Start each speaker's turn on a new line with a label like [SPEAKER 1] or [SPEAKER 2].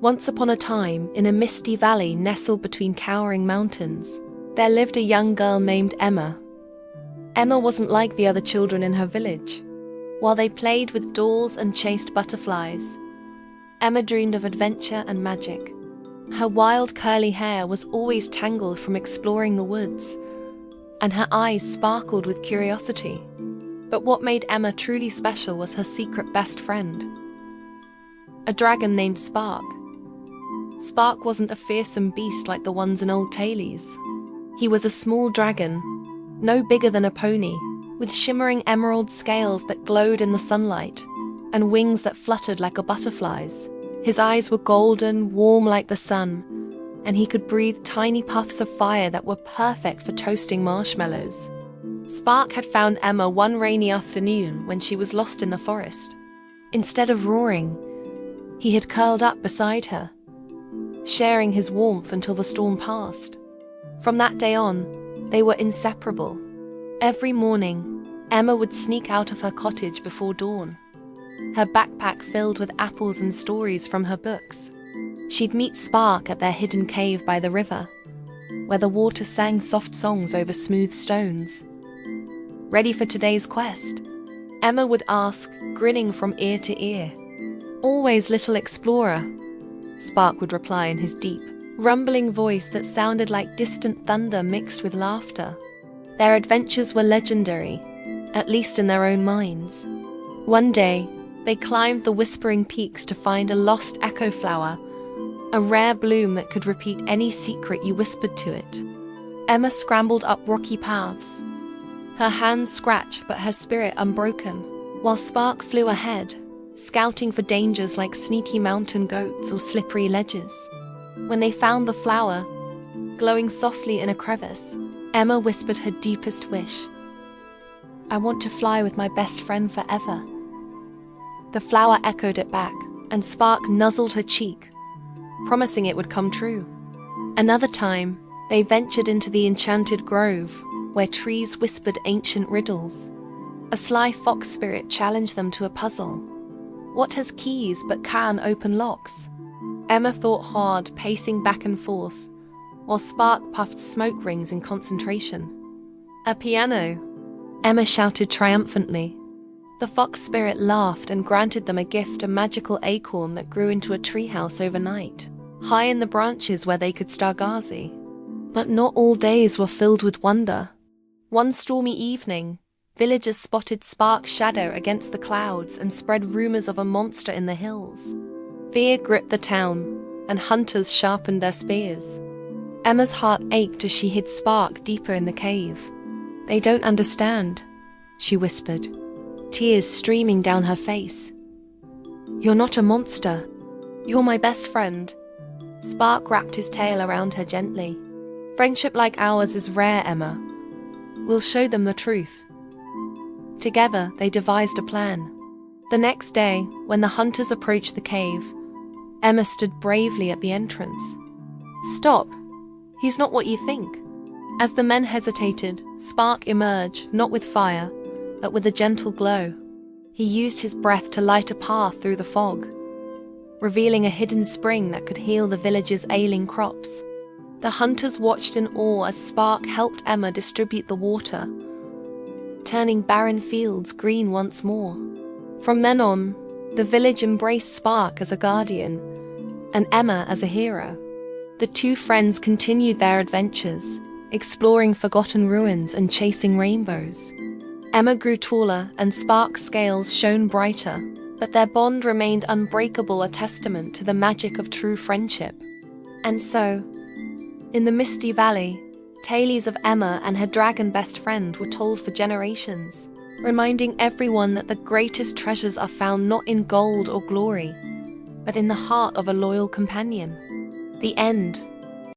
[SPEAKER 1] Once upon a time, in a misty valley nestled between towering mountains, there lived a young girl named Emma. Emma wasn't like the other children in her village. While they played with dolls and chased butterflies, Emma dreamed of adventure and magic. Her wild curly hair was always tangled from exploring the woods, and her eyes sparkled with curiosity. But what made Emma truly special was her secret best friend, a dragon named Spark. Spark wasn't a fearsome beast like the ones in old tales. He was a small dragon, no bigger than a pony, with shimmering emerald scales that glowed in the sunlight, and wings that fluttered like a butterfly's. His eyes were golden, warm like the sun, and he could breathe tiny puffs of fire that were perfect for toasting marshmallows. Spark had found Emma one rainy afternoon when she was lost in the forest. Instead of roaring, he had curled up beside her, sharing his warmth until the storm passed. From that day on, they were inseparable. Every morning, Emma would sneak out of her cottage before dawn, her backpack filled with apples and stories from her books. She'd meet Spark at their hidden cave by the river, where the water sang soft songs over smooth stones. "Ready for today's quest?" Emma would ask, grinning from ear to ear. "Always, little explorer," Spark would reply in his deep, rumbling voice that sounded like distant thunder mixed with laughter. Their adventures were legendary, at least in their own minds. One day, they climbed the Whispering Peaks to find a lost echo flower, a rare bloom that could repeat any secret you whispered to it. Emma scrambled up rocky paths, her hands scratched but her spirit unbroken, while Spark flew ahead, scouting for dangers like sneaky mountain goats or slippery ledges. When they found the flower, glowing softly in a crevice, Emma whispered her deepest wish. "I want to fly with my best friend forever." The flower echoed it back, and Spark nuzzled her cheek, promising it would come true. Another time, they ventured into the enchanted grove, where trees whispered ancient riddles. A sly fox spirit challenged them to a puzzle. What has keys but can open locks? Emma thought hard, pacing back and forth, while Spark puffed smoke rings in concentration. "A piano!" Emma shouted triumphantly. The fox spirit laughed and granted them a gift, a magical acorn that grew into a treehouse overnight, high in the branches where they could stargaze. But not all days were filled with wonder. One stormy evening, villagers spotted Spark's shadow against the clouds and spread rumors of a monster in the hills. Fear gripped the town, and hunters sharpened their spears. Emma's heart ached as she hid Spark deeper in the cave. "They don't understand," she whispered, tears streaming down her face. "You're not a monster. You're my best friend." Spark wrapped his tail around her gently. "Friendship like ours is rare, Emma. We'll show them the truth." Together, they devised a plan. The next day, when the hunters approached the cave, Emma stood bravely at the entrance. "Stop. He's not what you think." As the men hesitated, Spark emerged, not with fire, but with a gentle glow. He used his breath to light a path through the fog, revealing a hidden spring that could heal the village's ailing crops. The hunters watched in awe as Spark helped Emma distribute the water, turning barren fields green once more. From then on, the village embraced Spark as a guardian, and Emma as a hero. The two friends continued their adventures, exploring forgotten ruins and chasing rainbows. Emma grew taller and Spark's scales shone brighter, but their bond remained unbreakable, a testament to the magic of true friendship. And so, in the misty valley, tales of Emma and her dragon best friend were told for generations, reminding everyone that the greatest treasures are found not in gold or glory, but in the heart of a loyal companion. The end.